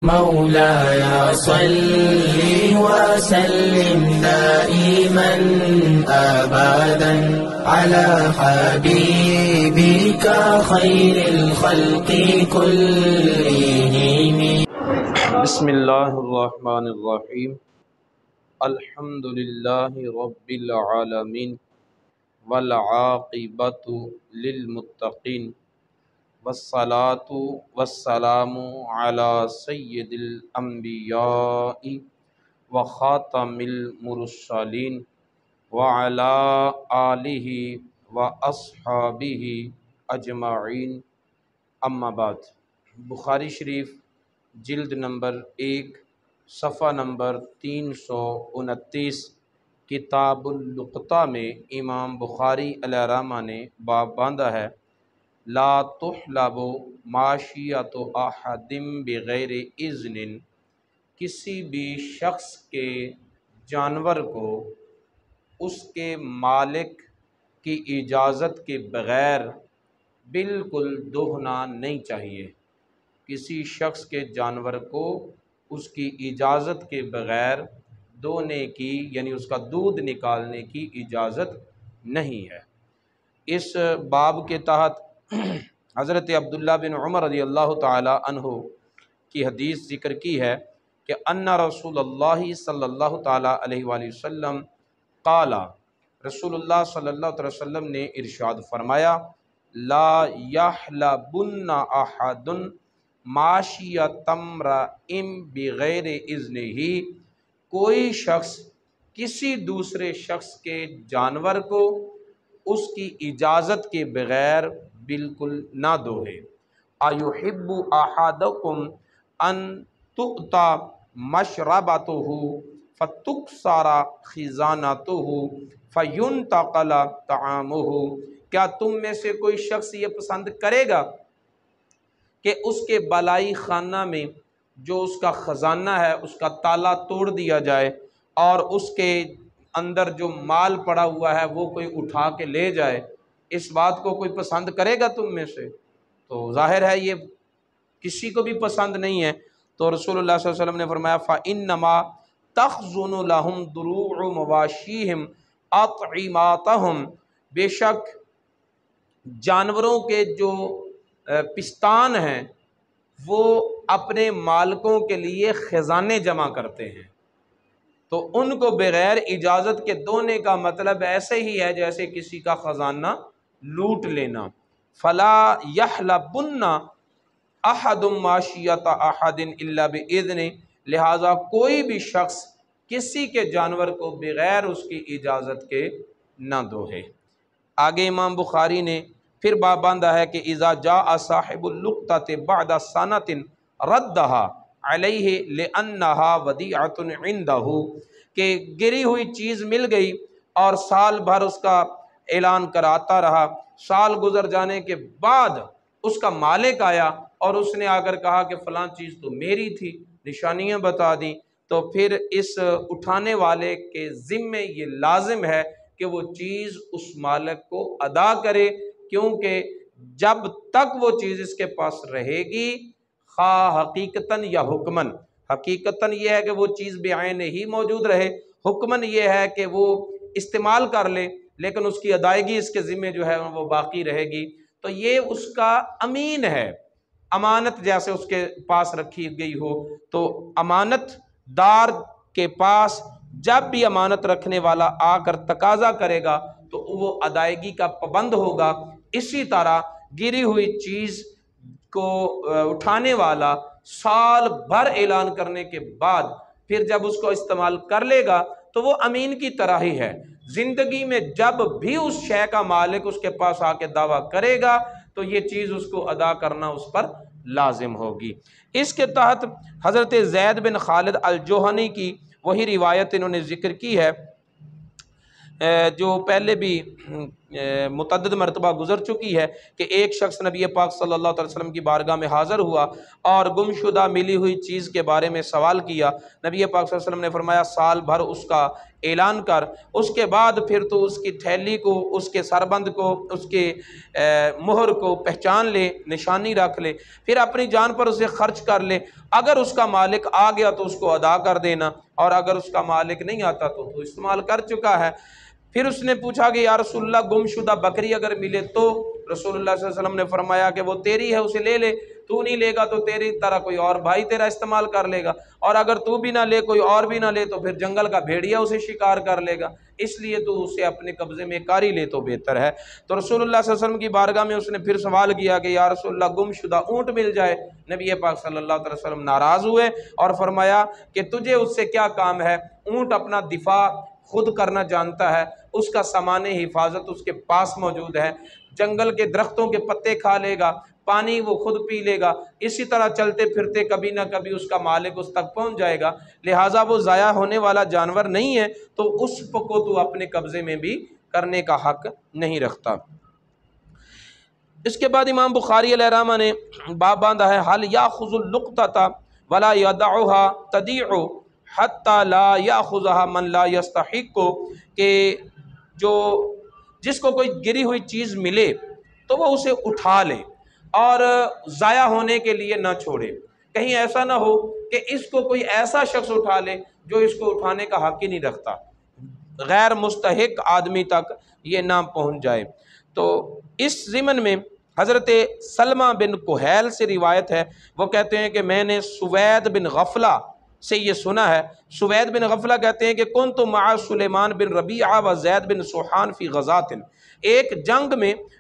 مولاي صل وسلم دائما أبدا على حبيبك خير الخلق كلهم. بسم اللہ الرحمن الرحیم الحمد للہ رب العالمین والعاقبۃ للمتقین والصلاۃ والسلام علی سید الانبیاء وخاتم المرسلین وعلی آلہ واصحابہ اجمعین، اما بعد۔ بخاری شریف جلد نمبر 1 صفحہ نمبر 329 کتاب اللقطہ میں امام بخاری علیہ رحمہ نے باب باندھا ہے لا تحلب ماشیۃ احد بغیر اذن، کسی بھی شخص کے جانور کو اس کے مالک کی اجازت کے بغیر بالکل دوہنا نہیں چاہیے۔ کسی شخص کے جانور کو اس کی اجازت کے بغیر دونے کی یعنی اس کا دودھ نکالنے کی اجازت نہیں ہے۔ اس باب کے تحت حضرت عبداللہ بن عمر رضی اللہ تعالی عنہ کی حدیث ذکر کی ہے کہ ان رسول اللہ صلی اللہ تعالی علیہ وآلہ وسلم قال، رسول اللہ صلی اللہ علیہ وسلم نے ارشاد فرمایا لا یحلبن احد ماشیۃ امرئ بغیر اذنہ، کوئی شخص کسی دوسرے شخص کے جانور کو اس کی اجازت کے بغیر بالکل نہ دوہے۔ ایحب احدکم ان تؤتی مشربتہ فتکسر خزانتہ فینتقل طعامہ، کیا تم میں سے کوئی شخص یہ پسند کرے گا کہ اس کے بالائی خانہ میں جو اس کا خزانہ ہے اس کا تالا توڑ دیا جائے اور اس کے اندر جو مال پڑا ہوا ہے وہ کوئی اٹھا کے لے جائے؟ اس بات کو کوئی پسند کرے گا تم میں سے؟ تو ظاہر ہے یہ کسی کو بھی پسند نہیں ہے۔ تو رسول اللہ صلی اللہ علیہ وسلم نے فرمایا فَإِنَّمَا تَخْزُنُ لَهُمْ دُرُوعُ مَوَاشِيهِمْ أَطْعِمَاتَهُمْ، بے شک جانوروں کے جو پستان ہیں وہ اپنے مالکوں کے لیے خزانے جمع کرتے ہیں، تو ان کو بغیر اجازت کے دونے کا مطلب ایسے ہی ہے جیسے کسی کا خزانہ لوٹ لینا۔ فلا یحلبن احد ماشیۃ احد الا باذن، لہذا کوئی بھی شخص کسی کے جانور کو بغیر اس کی اجازت کے نہ دوہے۔ آگے امام بخاری نے پھر باب باندھا ہے کہ اذا جاء صاحب اللقطۃ بعد سنۃ ردها علیہ لانها ودیعۃ عنده، کہ گری ہوئی چیز مل گئی اور سال بھر اس کا اعلان کراتا رہا، سال گزر جانے کے بعد اس کا مالک آیا اور اس نے آ کر کہا کہ فلاں چیز تو میری تھی، نشانیاں بتا دیں، تو پھر اس اٹھانے والے کے ذمے یہ لازم ہے کہ وہ چیز اس مالک کو ادا کرے، کیونکہ جب تک وہ چیز اس کے پاس رہے گی خواہ حقیقتاً یا حکماً، حقیقتاً یہ ہے کہ وہ چیز بعین ہی موجود رہے، حکماً یہ ہے کہ وہ استعمال کر لے لیکن اس کی ادائیگی اس کے ذمے جو ہے وہ باقی رہے گی، تو یہ اس کا امین ہے، امانت جیسے اس کے پاس رکھی گئی ہو، تو امانت دار کے پاس جب بھی امانت رکھنے والا آ کر تقاضا کرے گا تو وہ ادائیگی کا پابند ہوگا۔ اسی طرح گری ہوئی چیز کو اٹھانے والا سال بھر اعلان کرنے کے بعد پھر جب اس کو استعمال کر لے گا تو وہ امین کی طرح ہی ہے۔ زندگی میں جب بھی اس شے کا مالک اس کے پاس آ کے دعویٰ کرے گا تو یہ چیز اس کو ادا کرنا اس پر لازم ہوگی۔ اس کے تحت حضرت زید بن خالد الجوہنی کی وہی روایت انہوں نے ذکر کی ہے جو پہلے بھی متعدد مرتبہ گزر چکی ہے کہ ایک شخص نبی پاک صلی اللہ علیہ وسلم کی بارگاہ میں حاضر ہوا اور گمشدہ ملی ہوئی چیز کے بارے میں سوال کیا۔ نبی پاک صلی اللہ علیہ وسلم نے فرمایا سال بھر اس کا اعلان کر، اس کے بعد پھر تو اس کی تھیلی کو، اس کے سربند کو، اس کے مہر کو پہچان لے، نشانی رکھ لے، پھر اپنی جان پر اسے خرچ کر لے۔ اگر اس کا مالک آ گیا تو اس کو ادا کر دینا، اور اگر اس کا مالک نہیں آتا تو استعمال کر چکا ہے۔ پھر اس نے پوچھا کہ یا رسول اللہ گم شدہ بکری اگر ملے تو؟ رسول اللہ صلی اللہ علیہ وسلم نے فرمایا کہ وہ تیری ہے، اسے لے لے، تو نہیں لے گا تو تیری طرح کوئی اور بھائی تیرا استعمال کر لے گا، اور اگر تو بھی نہ لے، کوئی اور بھی نہ لے، تو پھر جنگل کا بھیڑیا اسے شکار کر لے گا، اس لیے تو اسے اپنے قبضے میں کاری لے تو بہتر ہے۔ تو رسول اللہ صلی اللہ علیہ وسلم کی بارگاہ میں اس نے پھر سوال کیا کہ یا رسول اللہ گم شدہ اونٹ مل جائے؟ نبی پاک صلی اللہ علیہ وسلم ناراض ہوئے اور فرمایا کہ تجھے اس سے کیا کام ہے؟ اونٹ اپنا دفاع خود کرنا جانتا ہے، اس کا سامان حفاظت اس کے پاس موجود ہے، جنگل کے درختوں کے پتے کھا لے گا، پانی وہ خود پی لے گا، اسی طرح چلتے پھرتے کبھی نہ کبھی اس کا مالک اس تک پہنچ جائے گا، لہٰذا وہ ضائع ہونے والا جانور نہیں ہے، تو اس کو تو اپنے قبضے میں بھی کرنے کا حق نہیں رکھتا۔ اس کے بعد امام بخاری علیہ الرحمہ نے باب باندھا ہے حل یاخذ اللقطۃ ولا یدعها تضیع حتی لا یاخذها من لا یستحق، کہ جس کو کوئی گری ہوئی چیز ملے تو وہ اسے اٹھا لے اور ضائع ہونے کے لیے نہ چھوڑے، کہیں ایسا نہ ہو کہ اس کو کوئی ایسا شخص اٹھا لے جو اس کو اٹھانے کا حق ہی نہیں رکھتا، غیر مستحق آدمی تک یہ نہ پہنچ جائے۔ تو اس ضمن میں حضرت سلمہ بن کہیل سے روایت ہے، وہ کہتے ہیں کہ میں نے سوید بن غفلہ سے یہ سنا ہے۔ سوید بن غفلہ کہتے ہیں کہ کنت مع سلیمان بن ربیعہ و زید بن سوحان فی غزات، ایک جنگ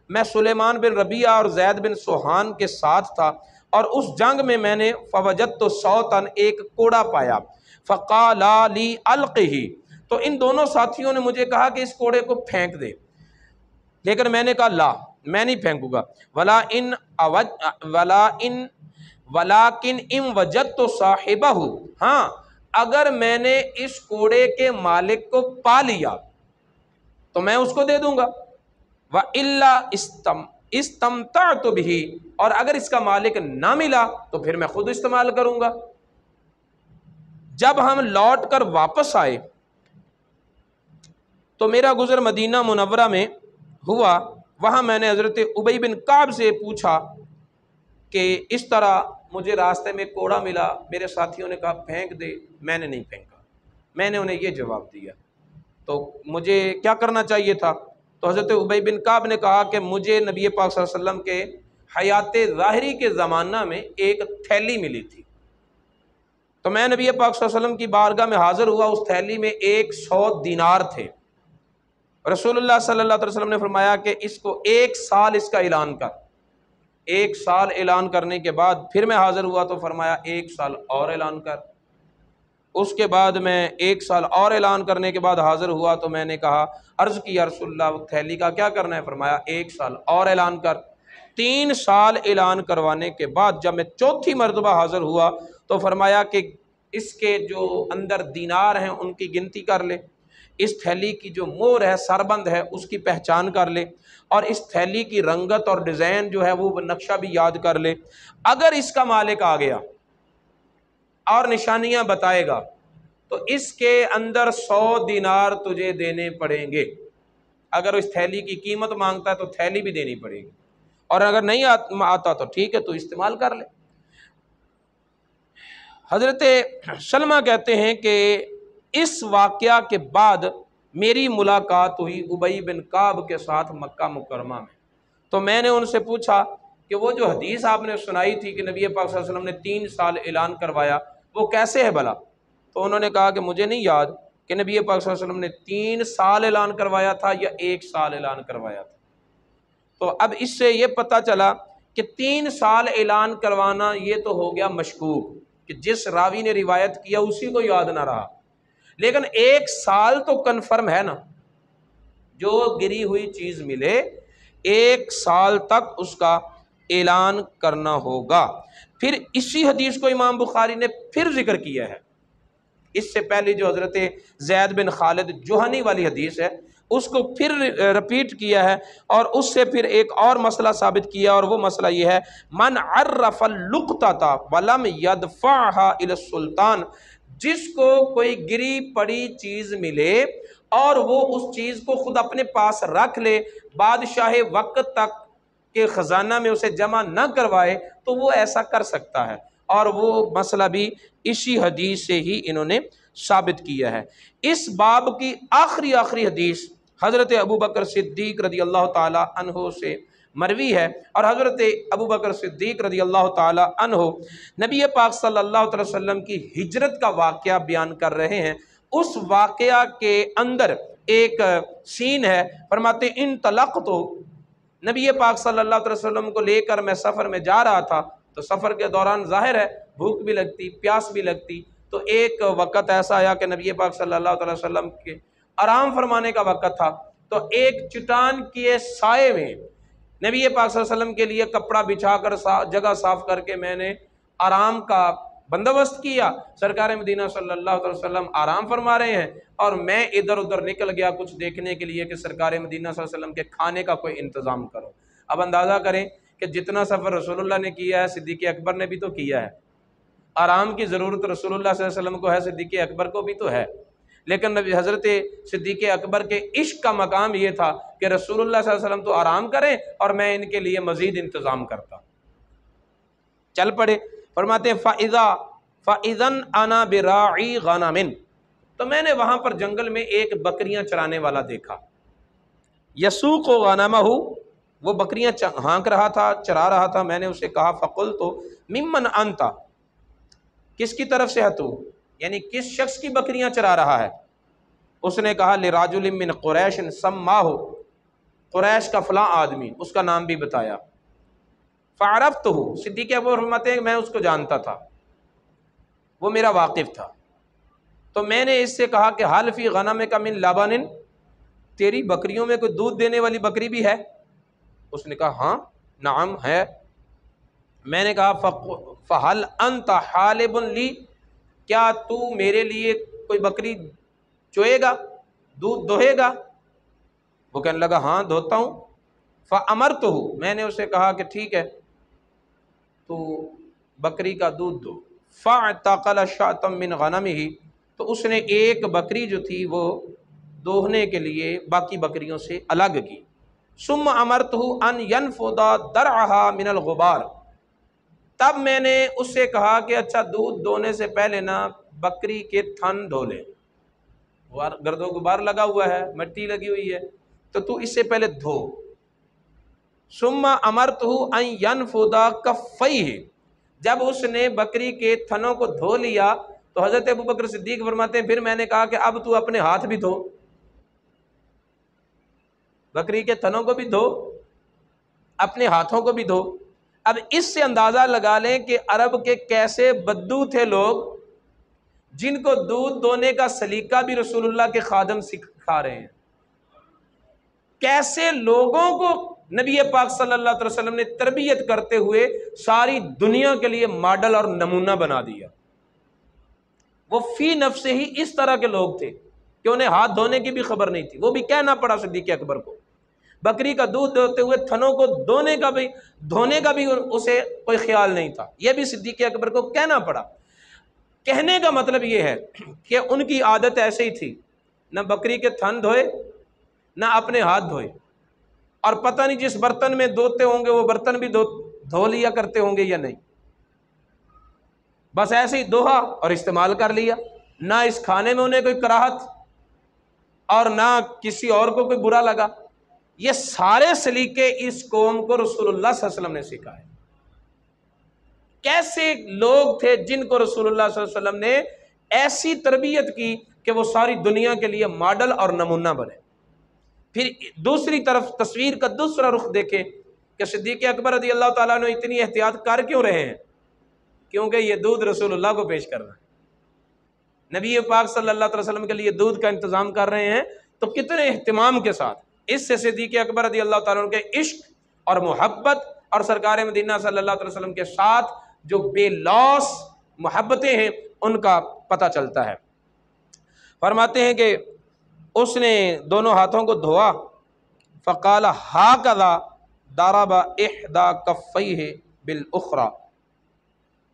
میں سلیمان بن ربیعہ اور زید بن سوحان کے ساتھ تھا، اور اس جنگ میں نے فوجدت صوتا، ایک کوڑا پایا، فقالا لی القہ، تو ان دونوں ساتھیوں نے مجھے کہا کہ اس کوڑے کو پھینک دے، لیکن میں نے کہا لا، میں نہیں پھینکوں گا، ولیکن ان وجدت صاحبہ، ہاں اگر میں نے اس کوڑے کے مالک کو پا لیا تو میں اس کو دے دوں گا، وَإِلَّا اسْتَمْتَعْتُ بِهِ، اور اگر اس کا مالک نہ ملا تو پھر میں خود استعمال کروں گا۔ جب ہم لوٹ کر واپس آئے تو میرا گزر مدینہ منورہ میں ہوا، وہاں میں نے حضرت ابی بن کعب سے پوچھا کہ اس طرح مجھے راستے میں کوڑا ملا، میرے ساتھیوں نے کہا پھینک دے، میں نے نہیں پھینکا، میں نے انہیں یہ جواب دیا، تو مجھے کیا کرنا چاہیے تھا؟ تو حضرت ابی بن کعب نے کہا کہ مجھے نبی پاک صلی اللہ علیہ وسلم کے حیات ظاہری کے زمانہ میں ایک تھیلی ملی تھی، تو میں نبی پاک صلی اللہ علیہ وسلم کی بارگاہ میں حاضر ہوا، اس تھیلی میں 100 دینار تھے۔ رسول اللہ صلی اللہ علیہ وسلم نے فرمایا کہ اس کو 1 سال اس کا اعلان کر۔ 1 سال اعلان کرنے کے بعد پھر میں حاضر ہوا تو فرمایا 1 سال اور اعلان کر۔ اس کے بعد میں 1 سال اور اعلان کرنے کے بعد حاضر ہوا تو میں نے کہا، عرض کی یا رسول اللہ تھیلی کا کیا کرنا ہے؟ فرمایا 1 سال اور اعلان کر۔ 3 سال اعلان کروانے کے بعد جب میں چوتھی مرتبہ حاضر ہوا تو فرمایا کہ اس کے جو اندر دینار ہیں ان کی گنتی کر لے، اس تھیلی کی جو مور ہے، سربند ہے، اس کی پہچان کر لے، اور اس تھیلی کی رنگت اور ڈیزائن جو ہے وہ نقشہ بھی یاد کر لے۔ اگر اس کا مالک آ گیا اور نشانیاں بتائے گا تو اس کے اندر 100 دینار تجھے دینے پڑیں گے۔ اگر اس تھیلی کی قیمت مانگتا ہے تو تھیلی بھی دینی پڑے گی، اور اگر نہیں آتا تو ٹھیک ہے، تو استعمال کر لے۔ حضرت سلمہ کہتے ہیں کہ اس واقعہ کے بعد میری ملاقات ہوئی ابی بن کعب کے ساتھ مکہ مکرمہ میں، تو میں نے ان سے پوچھا کہ وہ جو حدیث آپ نے سنائی تھی کہ نبی پاک صلی اللہ علیہ وسلم نے 3 سال اعلان کروایا، وہ کیسے ہے بھلا؟ تو انہوں نے کہا کہ مجھے نہیں یاد کہ نبی پاک صلی اللہ علیہ وسلم نے 3 سال اعلان کروایا تھا یا 1 سال اعلان کروایا تھا۔ تو اب اس سے یہ پتہ چلا کہ 3 سال اعلان کروانا یہ تو ہو گیا مشکوک، کہ جس راوی نے روایت کیا اسی کو یاد نہ رہا، لیکن 1 سال تو کنفرم ہے نا، جو گری ہوئی چیز ملے 1 سال تک اس کا اعلان کرنا ہوگا۔ پھر اسی حدیث کو امام بخاری نے پھر ذکر کیا ہے، اس سے پہلے جو حضرت زید بن خالد جوہنی والی حدیث ہے اس کو پھر رپیٹ کیا ہے، اور اس سے پھر ایک اور مسئلہ ثابت کیا، اور وہ مسئلہ یہ ہے من عرف اللقطۃ ولم يدفعها الى السلطان، جس کو کوئی گری پڑی چیز ملے اور وہ اس چیز کو خود اپنے پاس رکھ لے، بادشاہ وقت تک کے خزانہ میں اسے جمع نہ کروائے، تو وہ ایسا کر سکتا ہے، اور وہ مسئلہ بھی اسی حدیث سے ہی انہوں نے ثابت کیا ہے۔ اس باب کی آخری حدیث حضرت ابوبکر صدیق رضی اللہ تعالی عنہ سے مروی ہے، اور حضرت ابوبکر صدیق رضی اللہ تعالی عنہ نبی پاک صلی اللہ علیہ وسلم کی ہجرت کا واقعہ بیان کر رہے ہیں۔ اس واقعہ کے اندر ایک سین ہے، فرماتے انطلقت، نبی پاک صلی اللہ علیہ وسلم کو لے کر میں سفر میں جا رہا تھا، تو سفر کے دوران ظاہر ہے بھوک بھی لگتی، پیاس بھی لگتی، تو ایک وقت ایسا آیا کہ نبی پاک صلی اللہ علیہ وسلم کے آرام فرمانے کا وقت تھا، تو ایک چٹان کے سائے میں نبی پاک صلی اللہ علیہ وسلم کے لیے کپڑا بچھا کر جگہ صاف کر کے میں نے آرام کا بندوبست کیا۔ سرکار مدینہ صلی اللہ علیہ وسلم آرام فرما رہے ہیں، اور میں ادھر ادھر نکل گیا کچھ دیکھنے کے لیے کہ سرکار مدینہ صلی اللہ علیہ وسلم کے کھانے کا کوئی انتظام کرو۔ اب اندازہ کریں کہ جتنا سفر رسول اللہ نے کیا ہے، صدیق اکبر نے بھی تو کیا ہے، آرام کی ضرورت رسول اللہ صلی اللہ علیہ وسلم کو ہے، صدیق اکبر کو بھی تو ہے، لیکن حضرت صدیق اکبر کے عشق کا مقام یہ تھا کہ رسول اللہ صلی اللہ علیہ وسلم تو آرام کریں اور میں ان کے لیے مزید انتظام کرتا۔ چل پڑے، فرماتے ہیں فَإِذًا أَنَا بِرَاعِي غَنَمٍ، تو میں نے وہاں پر جنگل میں ایک بکریاں چرانے والا دیکھا، يَسُوقُ غَنَمَهُ، وہ بکریاں ہانک رہا تھا، چرا رہا تھا۔ میں نے اسے کہا فَقُلْتُ مِمَّنْ أَنْتَ، کس کی طرف سے ہے تو، یعنی کس شخص کی بکریاں چرا رہا ہے؟ اس نے کہا لِرَاجُلٍ مِّن قُرَيْشٍ سَمَّاهُ، قریش کا فلاں آدمی، اس کا نام بھی بتایا۔ فَعَرَفْتُهُ، صدیق اکبر فرماتے ہیں میں اس کو جانتا تھا، وہ میرا واقف تھا، تو میں نے اس سے کہا کہ حَلْ فِي غَنَمِكَ مِن لَبَنٍ، تیری بکریوں میں کوئی دودھ دینے والی بکری بھی ہے؟ اس نے کہا ہاں نعم ہے۔ میں نے کہا فَهَلْ أَنْتَ حَالِبٌ لِّي، کیا تو میرے لیے کوئی بکری چوئے گا، دودھ دوہے گا؟ وہ کہنے لگا ہاں دھوتا ہوں۔ فَأَمَرْتُهُ، میں نے اسے کہا کہ ٹھیک ہے تو بکری کا دودھ دو۔ فَاعْتَقَلَ شَاةً مِّنْ غَنَمِهِ، تو اس نے ایک بکری جو تھی وہ دوہنے کے لیے باقی بکریوں سے الگ کی۔ ثُمَّ أَمَرْتُهُ أَنْ يَنْفُضَ دَرْعَهَا مِنَ الْغُبَارِ، تب میں نے اس سے کہا کہ اچھا دودھ دونے سے پہلے نا بکری کے تھن دھو لے، گرد و غبار لگا ہوا ہے، مٹی لگی ہوئی ہے، تو تو اس سے پہلے دھو۔ ثُمَّ أَمَرْتُهُ أَنْ يَنْفُضَ كَفَّيْهِ، جب اس نے بکری کے تھنوں کو دھو لیا تو حضرت ابوبکر صدیق فرماتے ہیں پھر میں نے کہا کہ اب تو اپنے ہاتھ بھی دھو، بکری کے تھنوں کو بھی دھو، اپنے ہاتھوں کو بھی دھو۔ اب اس سے اندازہ لگا لیں کہ عرب کے کیسے بدو تھے لوگ، جن کو دودھ دونے کا سلیقہ بھی رسول اللہ کے خادم سکھا رہے ہیں، کیسے لوگوں کو نبی پاک صلی اللہ علیہ وسلم نے تربیت کرتے ہوئے ساری دنیا کے لیے ماڈل اور نمونہ بنا دیا۔ وہ فی نفس ہی اس طرح کے لوگ تھے کہ انہیں ہاتھ دھونے کی بھی خبر نہیں تھی، وہ بھی کہنا پڑا صدیق اکبر کو، بکری کا دودھ دوتے ہوئے تھنوں کو دھونے کا بھی اسے کوئی خیال نہیں تھا، یہ بھی صدیق اکبر کو کہنا پڑا۔ کہنے کا مطلب یہ ہے کہ ان کی عادت ایسے ہی تھی، نہ بکری کے تھن دھوئے نہ اپنے ہاتھ دھوئے، اور پتہ نہیں جس برتن میں دھوتے ہوں گے وہ برتن بھی دھو لیا کرتے ہوں گے یا نہیں، بس ایسے ہی دوہا اور استعمال کر لیا، نہ اس کھانے میں انہیں کوئی کراہت اور نہ کسی اور کو کوئی برا لگا۔ یہ سارے سلیقے اس قوم کو رسول اللہ صلی اللہ علیہ وسلم نے سکھائے۔ کیسے لوگ تھے جن کو رسول اللہ صلی اللہ علیہ وسلم نے ایسی تربیت کی کہ وہ ساری دنیا کے لیے ماڈل اور نمونہ بنے۔ پھر دوسری طرف تصویر کا دوسرا رخ دیکھیں کہ صدیق اکبر رضی اللہ تعالیٰ عنہ اتنی احتیاط کر کیوں رہے ہیں؟ کیونکہ یہ دودھ رسول اللہ کو پیش کرنا ہے، نبی پاک صلی اللہ علیہ وسلم کے لیے دودھ کا انتظام کر رہے ہیں، تو کتنے اہتمام کے ساتھ۔ اس سے صدیق اکبر رضی اللہ تعالیٰ عنہ کے عشق اور محبت اور سرکار مدینہ صلی اللہ علیہ وسلم کے ساتھ جو بے لوث محبتیں ہیں ان کا پتہ چلتا ہے۔ فرماتے ہیں کہ اس نے دونوں ہاتھوں کو دھویا، فقال ہاکذا ضرب احدی کفیہ بالاخری،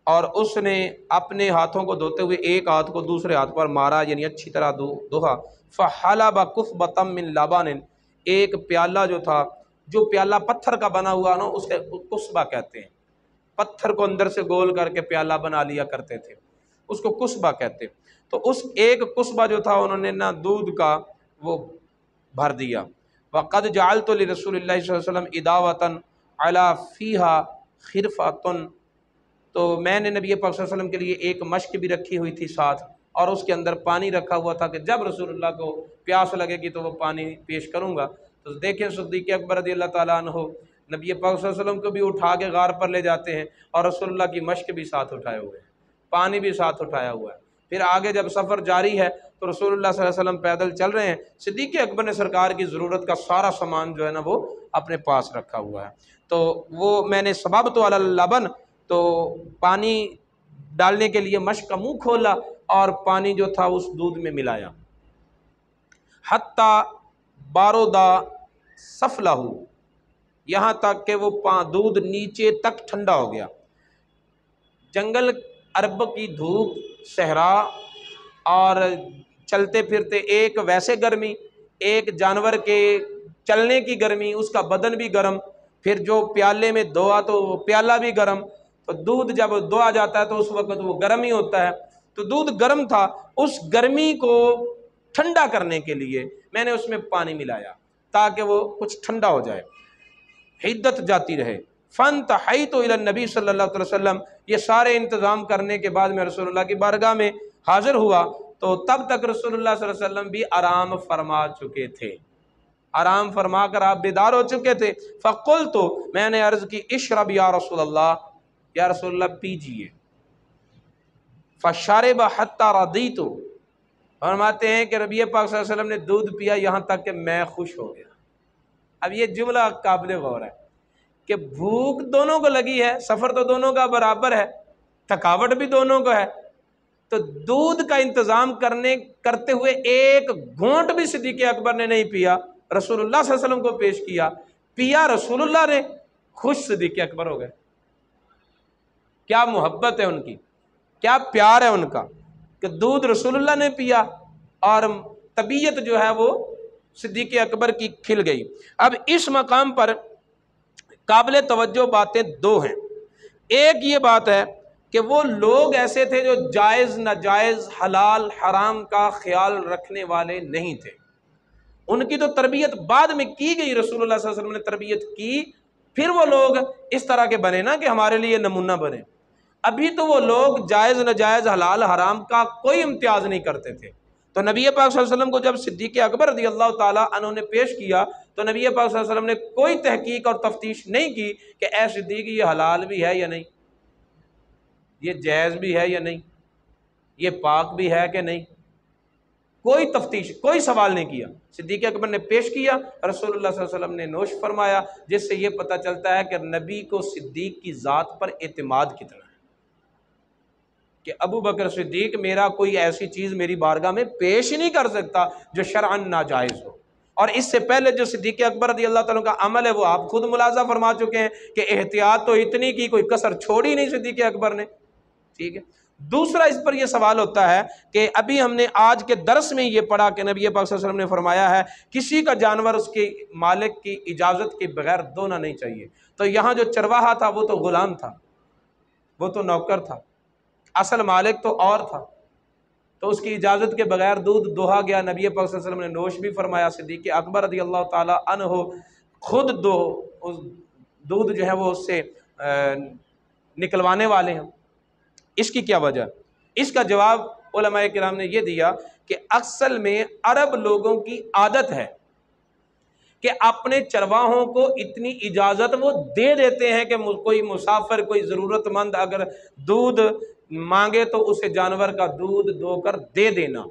اور اس نے اپنے ہاتھوں کو دھوتے ہوئے ایک ہاتھ کو دوسرے ہاتھ پر مارا، یعنی اچھی طرح دھوہا۔ فحلب کفبۃ من لبن، ایک پیالہ جو تھا، جو پیالہ پتھر کا بنا ہوا نا اسے کسبہ کہتے ہیں، پتھر کو اندر سے گول کر کے پیالہ بنا لیا کرتے تھے، اس کو کسبہ کہتے ہیں۔ تو اس ایک کسبہ جو تھا انہوں نے نا دودھ کا وہ بھر دیا۔ وقد جعلت لرسول اللہ صلی اللہ علیہ وسلم اداوۃ علی فیہا خرفۃ، تو میں نے نبی پاک صلی اللہ علیہ وسلم کے لیے ایک مشک بھی رکھی ہوئی تھی ساتھ، اور اس کے اندر پانی رکھا ہوا تھا کہ جب رسول اللہ کو پیاس لگے گی تو وہ پانی پیش کروں گا۔ تو دیکھیں صدیق اکبر رضی اللہ تعالیٰ عنہ نبی پاک صلی اللہ علیہ وسلم کو بھی اٹھا کے غار پر لے جاتے ہیں، اور رسول اللہ کی مشک بھی ساتھ اٹھائے ہوئے ہیں، پانی بھی ساتھ اٹھایا ہوا ہے۔ پھر آگے جب سفر جاری ہے تو رسول اللہ صلی اللہ علیہ وسلم پیدل چل رہے ہیں، صدیق اکبر نے سرکار کی ضرورت کا سارا سامان جو ہے نا وہ اپنے پاس رکھا ہوا ہے۔ تو وہ میں نے سببت علی اللبن، تو پانی ڈالنے کے لیے مشک کا منہ کھولا اور پانی جو تھا اس دودھ میں ملایا، حتی بارودا سفلہ، یہاں تک کہ وہ دودھ نیچے تک ٹھنڈا ہو گیا۔ جنگل عرب کی دھوپ، صحرا، اور چلتے پھرتے ایک ویسے گرمی، ایک جانور کے چلنے کی گرمی، اس کا بدن بھی گرم، پھر جو پیالے میں دھویا تو پیالہ بھی گرم، تو دودھ جب دھویا جاتا ہے تو اس وقت وہ گرم ہی ہوتا ہے، تو دودھ گرم تھا، اس گرمی کو ٹھنڈا کرنے کے لیے میں نے اس میں پانی ملایا تاکہ وہ کچھ ٹھنڈا ہو جائے، حدت جاتی رہے۔ فانتحیت الی النبی صلی اللہ علیہ وسلم، یہ سارے انتظام کرنے کے بعد میں رسول اللہ کی بارگاہ میں حاضر ہوا، تو تب تک رسول اللہ صلی اللہ علیہ وسلم بھی آرام فرما چکے تھے، آرام فرما کر آپ بیدار ہو چکے تھے۔ فقلت، میں نے عرض کی، اشرب یا رسول اللہ، یا رسول اللہ پیجئے۔ فشرب حتی رضیت، فرماتے ہیں کہ نبی پاک صلی اللہ علیہ وسلم نے دودھ پیا یہاں تک کہ میں خوش ہو گیا۔ اب یہ جملہ قابل غور ہے کہ بھوک دونوں کو لگی ہے، سفر تو دونوں کا برابر ہے، تھکاوٹ بھی دونوں کو ہے، تو دودھ کا انتظام کرتے ہوئے ایک گھونٹ بھی صدیق اکبر نے نہیں پیا، رسول اللہ صلی اللہ علیہ وسلم کو پیش کیا، پیا رسول اللہ نے، خوش صدیق اکبر ہو گئے۔ کیا محبت ہے ان کی، کیا پیار ہے ان کا کہ دودھ رسول اللہ نے پیا، اور طبیعت جو ہے وہ صدیق اکبر کی کھل گئی۔ اب اس مقام پر قابل توجہ باتیں دو ہیں۔ ایک یہ بات ہے کہ وہ لوگ ایسے تھے جو جائز ناجائز حلال حرام کا خیال رکھنے والے نہیں تھے، ان کی تو تربیت بعد میں کی گئی، رسول اللہ صلی اللہ علیہ وسلم نے تربیت کی، پھر وہ لوگ اس طرح کے بنے نا کہ ہمارے لیے نمونہ بنے۔ ابھی تو وہ لوگ جائز ناجائز حلال حرام کا کوئی امتیاز نہیں کرتے تھے، تو نبی پاک صلی اللہ علیہ وسلم کو جب صدیق اکبر رضی اللہ تعالیٰ عنہ نے پیش کیا تو نبی پاک صلی اللہ علیہ وسلم نے کوئی تحقیق اور تفتیش نہیں کی کہ اے صدیق یہ حلال بھی ہے یا نہیں، یہ جائز بھی ہے یا نہیں، یہ پاک بھی ہے کہ نہیں، کوئی تفتیش، کوئی سوال نہیں کیا۔ صدیق اکبر نے پیش کیا، رسول اللہ صلی اللہ علیہ وسلم نے نوش فرمایا، جس سے یہ پتہ چلتا ہے کہ نبی کو صدیق کی ذات پر اعتماد کتنا ہے، کہ ابو بکر صدیق میرا کوئی ایسی چیز میری بارگاہ میں پیش ہی نہیں کر سکتا جو شرعاً ناجائز ہو۔ اور اس سے پہلے جو صدیق اکبر رضی اللہ تعالیٰ کا عمل ہے وہ آپ خود ملاحظہ فرما چکے ہیں کہ احتیاط تو اتنی کی، کوئی کسر چھوڑی نہیں صدیق اکبر نے، ٹھیک ہے۔ دوسرا اس پر یہ سوال ہوتا ہے کہ ابھی ہم نے آج کے درس میں یہ پڑھا کہ نبی پاک صلی اللہ علیہ وسلم نے فرمایا ہے کسی کا جانور اس کے مالک کی اجازت کے بغیر دھونا نہیں چاہیے، تو یہاں جو چرواہا تھا وہ تو غلام تھا، وہ تو نوکر تھا، اصل مالک تو اور تھا، تو اس کی اجازت کے بغیر دودھ دوہا گیا، نبی پاک صلی اللہ علیہ وسلم نے نوش بھی فرمایا، صدیق اکبر رضی اللہ تعالیٰ عنہ خود دودھ جو ہے وہ اس سے نکلوانے والے ہیں۔ اس کی کیا وجہ؟ اس کا جواب علماء کرام نے یہ دیا کہ اصل میں عرب لوگوں کی عادت ہے کہ اپنے چرواہوں کو اتنی اجازت وہ دے دیتے ہیں کہ کوئی مسافر، کوئی ضرورت مند اگر دودھ مانگے تو اسے جانور کا دودھ دو کر دے دینا۔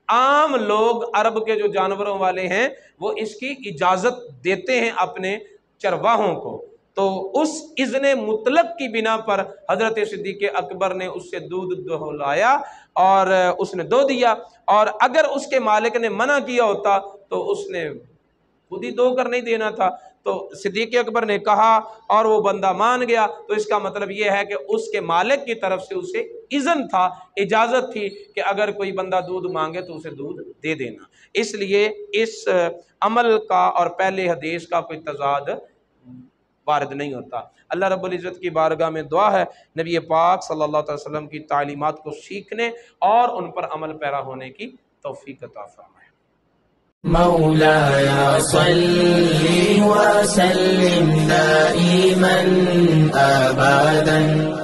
عام لوگ عرب کے جو جانوروں والے ہیں وہ اس کی اجازت دیتے ہیں اپنے چرواہوں کو، تو اس اذن مطلق کی بنا پر حضرت صدیق اکبر نے اس سے دودھ دہلایا اور اس نے دو دیا، اور اگر اس کے مالک نے منع کیا ہوتا تو اس نے خود ہی دو کر نہیں دینا تھا، تو صدیق اکبر نے کہا اور وہ بندہ مان گیا، تو اس کا مطلب یہ ہے کہ اس کے مالک کی طرف سے اسے اذن تھا، اجازت تھی کہ اگر کوئی بندہ دودھ مانگے تو اسے دودھ دے دینا۔ اس لیے اس عمل کا اور پہلے حدیث کا کوئی تضاد وارد نہیں ہوتا۔ اللہ رب العزت کی بارگاہ میں دعا ہے نبی پاک صلی اللہ علیہ وسلم کی تعلیمات کو سیکھنے اور ان پر عمل پیرا ہونے کی توفیق عطا فرمائے۔ مولاي صل وسلم دائما أبدا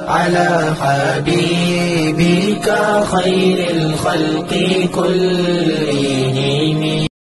على حبيبك خير الخلق كلهم